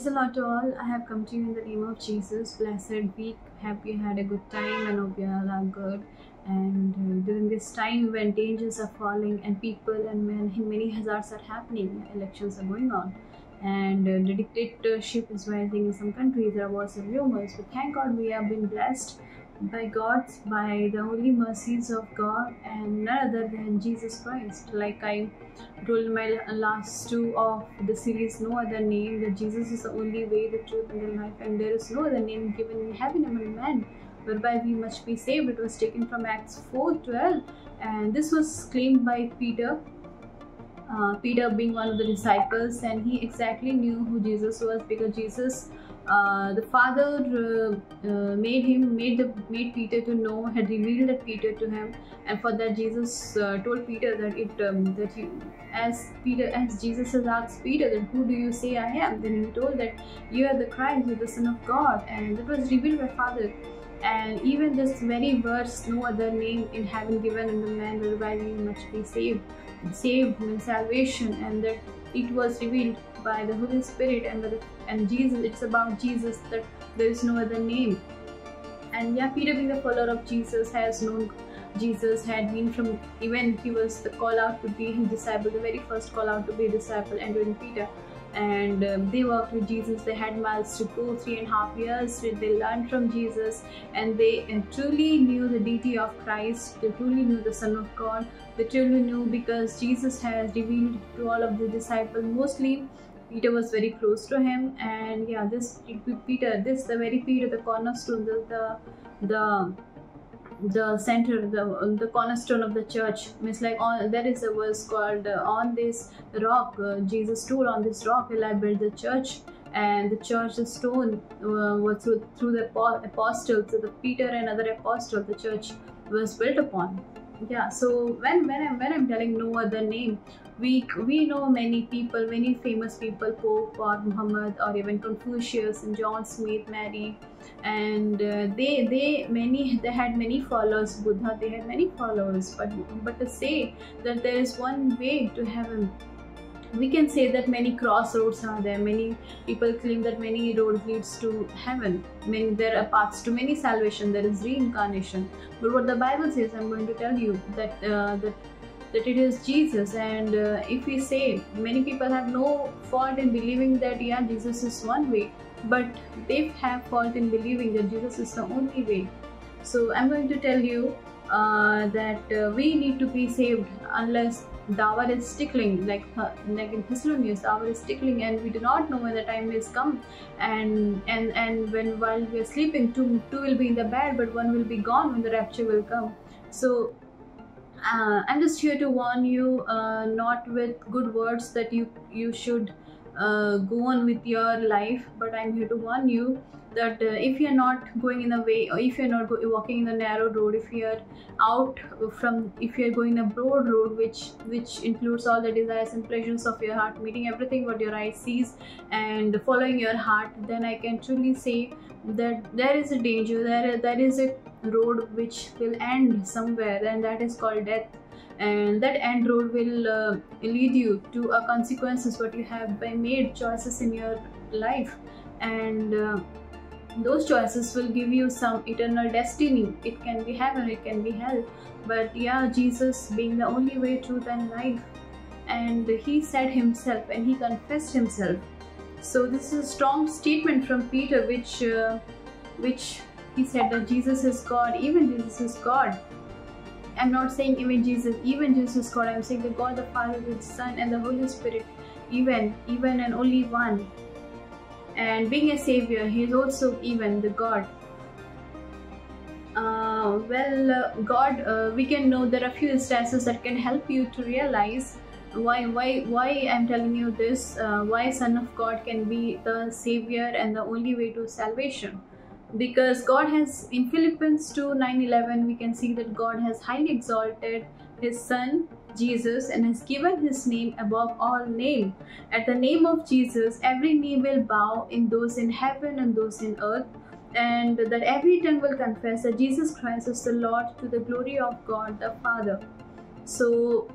Praise the Lord to all. I have come to you in the name of Jesus. Blessed week. Hope you had a good time and hope you all are good. And during this time when dangers are falling and people and many hazards are happening, elections are going on, and the dictatorship is rising in some countries. There was some rumors, but thank God we have been blessed by the holy mercies of God and none other than Jesus Christ. Like I told in my last two of the series, no other name, that Jesus is the only way, the truth, and the life, and there is no other name given in heaven among men whereby we must be saved. It was taken from Acts 4:12, and this was claimed by Peter. Peter being one of the disciples, and he exactly knew who Jesus was, because Jesus, the Father made Peter to know, had revealed that Peter to him, and for that Jesus told Peter that as Jesus has asked Peter that who do you say I am, then he told that you are the Christ, you are the Son of God, and that was revealed by Father. And even this very verse, no other name in heaven given unto man whereby we must be saved. Saved means salvation, and that it was revealed by the Holy Spirit and Jesus. It's about Jesus, that there is no other name. And yeah, Peter, being the follower of Jesus, has known Jesus, had been from, even he was the call out to be his disciple, the very first call out to be a disciple, Andrew and Peter. And they worked with Jesus. They had miles to go, 3.5 years. They learned from Jesus, and they truly knew the deity of Christ. They truly knew the Son of God. They truly knew, because Jesus has revealed to all of the disciples. Mostly Peter was very close to him, and yeah, the very Peter, the cornerstone, the center, the cornerstone of the church. Means like there is a verse called on this rock, Jesus told, on this rock will I build the church, and the church, the stone, was through the apostles, so the Peter and other apostles, the church was built upon. Yeah, so when I'm telling no other name, we know many people, many famous people, Pope or Muhammad or even Confucius and John Smith, Mary, and they had many followers. Buddha, they had many followers, but to say that there is one way to heaven, we can say that many crossroads are there. Many people claim that many roads leads to heaven. There are paths to many salvation. There is reincarnation. But what the Bible says, I'm going to tell you that that it is Jesus. And if we say, many people have no fault in believing that yeah, Jesus is one way, but they have fault in believing that Jesus is the only way. So I'm going to tell you that we need to be saved unless the hour is tickling, like in Thessalonians, the hour is tickling, and we do not know when the time is come, and when while we are sleeping, two will be in the bed, but one will be gone when the rapture will come. So I'm just here to warn you, not with good words that you should go on with your life, but I'm here to warn you that if you're not going in a way, or if you're not walking in the narrow road, if you're if you're going a broad road which includes all the desires and pleasures of your heart, meeting everything what your eye sees and following your heart, then I can truly say that there is a danger, there is a road which will end somewhere, and that is called death. And that end road will lead you to consequences what you have by made choices in your life, and those choices will give you some eternal destiny. It can be heaven, it can be hell, but yeah, Jesus being the only way, truth and life, and he said himself and he confessed himself. So this is a strong statement from Peter, which he said that Jesus is God, even Jesus is God. I'm not saying even Jesus is God. I'm saying the God the Father, the Son, and the Holy Spirit, even and only one. And being a savior, he is also even the God. God, we can know there are few instances that can help you to realize why I'm telling you this. Why Son of God can be the savior and the only way to salvation. Because God has, in Philippians 2:9-11, we can see that God has highly exalted his Son Jesus and has given his name above all name. At the name of Jesus, every knee will bow, in those in heaven and those in earth, and that every tongue will confess that Jesus Christ is the Lord, to the glory of God the Father. So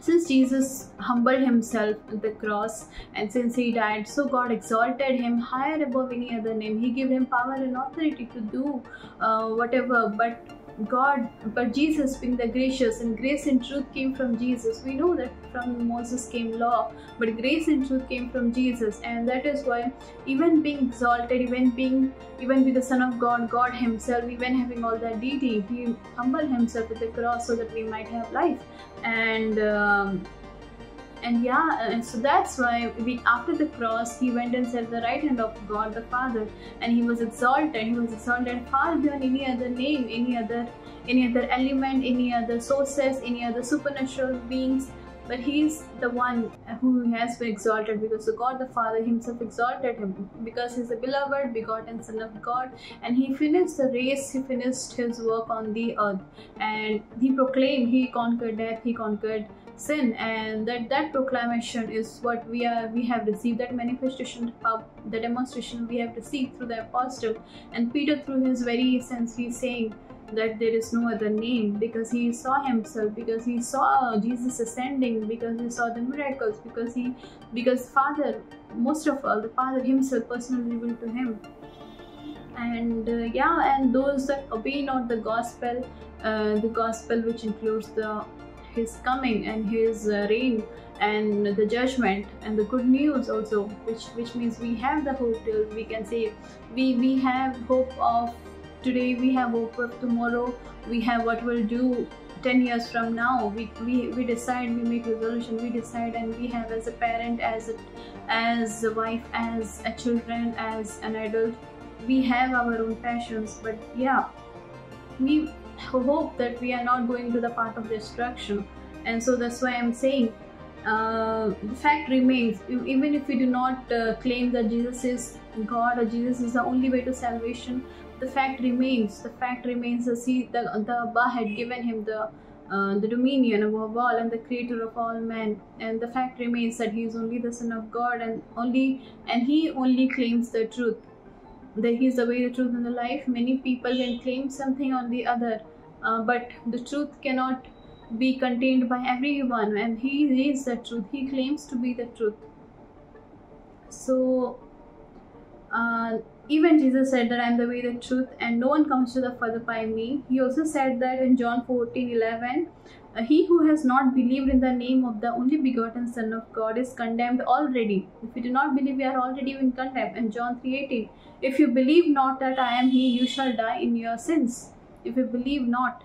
since Jesus humbled himself at the cross, and since he died, so God exalted him higher above any other name. He gave him power and authority to do whatever. But Jesus, being the gracious, and grace and truth came from Jesus. We know that from Moses came law, but grace and truth came from Jesus, and that is why, even being exalted, even with the Son of God, God Himself, even having all that deity, He humbled Himself at the cross so that we might have life. And so that's why after the cross, he went and sat at the right hand of God the Father, and he was exalted. He was exalted far beyond any other name, any other element, any other sources, any other supernatural beings. But he is the one who has been exalted, because God the Father himself exalted him, because he is the beloved, begotten Son of God, and he finished the race, he finished his work on the earth, and he proclaimed, he conquered death, he conquered sin, and that proclamation is what we have received, that manifestation of the demonstration we have received through the apostle. And Peter, through his very essence, he is saying that there is no other name, because he saw himself, because he saw Jesus ascending, because he saw the miracles, because Father, most of all, the Father himself personally revealed to him. And and those that obey not the gospel which includes his coming and his reign and the judgment and the good news also, which means we have the hope till we can say we have hope of today, we have hope of tomorrow, we have what we'll do 10 years from now. We decide, we make resolution, we decide, and we have, as a parent, as a wife, as a children, as an adult, we have our own passions. But we hope that we are not going to the path of destruction. And so that's why I'm saying the fact remains, even if we do not claim that Jesus is God or Jesus is the only way to salvation, the fact remains that the Abba had given him the dominion above all and the creator of all men, and the fact remains that he is only the Son of God, and he only claims the truth, that he is the way, the truth, and the life. Many people can claim something on the other, but the truth cannot be contained by everyone, and he is the truth. He claims to be the truth. So even Jesus said that I am the way, the truth, and no one comes to the Father by me. He also said that in John 14:11, he who has not believed in the name of the only begotten Son of God is condemned already. If you do not believe, we are already been condemned. And John 3:18, if you believe not that I am he, you shall die in your sins. If you believe not.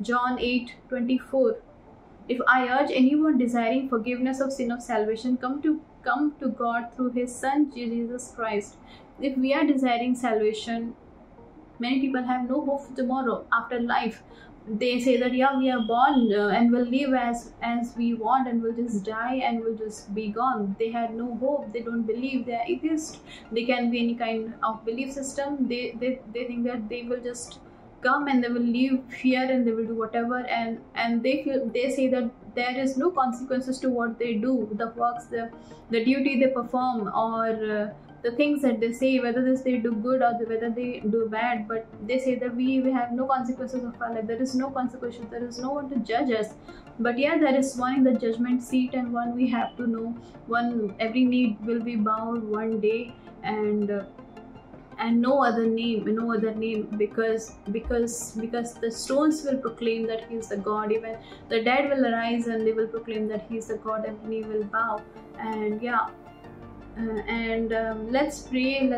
John 8:24, if I urge anyone desiring forgiveness of sin of salvation, come to God through his Son Jesus Christ. If we are desiring salvation, many people have no hope for tomorrow, after life. They say that we are born and will live as we want, and we'll just die and we'll just be gone. They had no hope. They don't believe. They are atheist. They can be any kind of belief system. They think that they will just come and they will live here and they will do whatever, and they say that there is no consequences to what they do, the works, the duty they perform, or the things that they say, whether they do good or whether they do bad. But they say that we have no consequences of our life. There is no consequences. There is no one to judge us. But there is one in the judgment seat, and one we have to know. One, every knee will be bowed one day, and no other name, because the stones will proclaim that he is the God. Even the dead will arise and they will proclaim that he is the God, and knee will bow. And let's pray,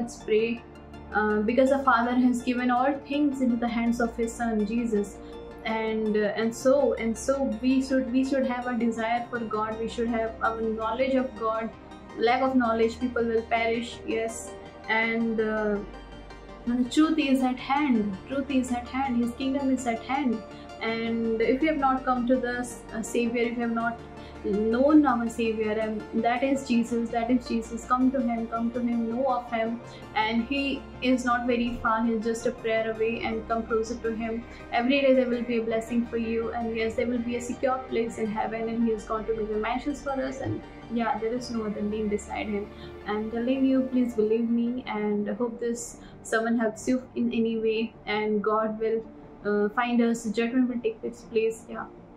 because the Father has given all things into the hands of his Son Jesus, and so we should have a desire for God. We should have a knowledge of God. Lack of knowledge, people will perish. Yes. And the truth is at hand. His kingdom is at hand. And if you have not come to the Savior, if you have not known our Savior, and that is Jesus, come to him, know of him, and he is not very far. He's just a prayer away, and come closer to him. Every day there will be a blessing for you, and yes, there will be a secure place in heaven, and he is going to make the mansions for us. And there is no other name beside him. I'm telling you, please believe me, and I hope this sermon helps you in any way, and God will find us. Judgment will take its place.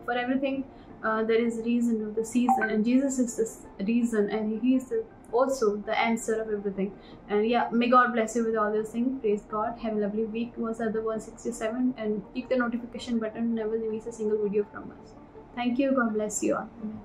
For everything, there is reason of the season, and Jesus is this reason, and He is also the answer of everything. And yeah, may God bless you with all those things. Praise God. Have a lovely week. Was at the 167, and click the notification button, never miss a single video from us. Thank you. God bless you all. Amen.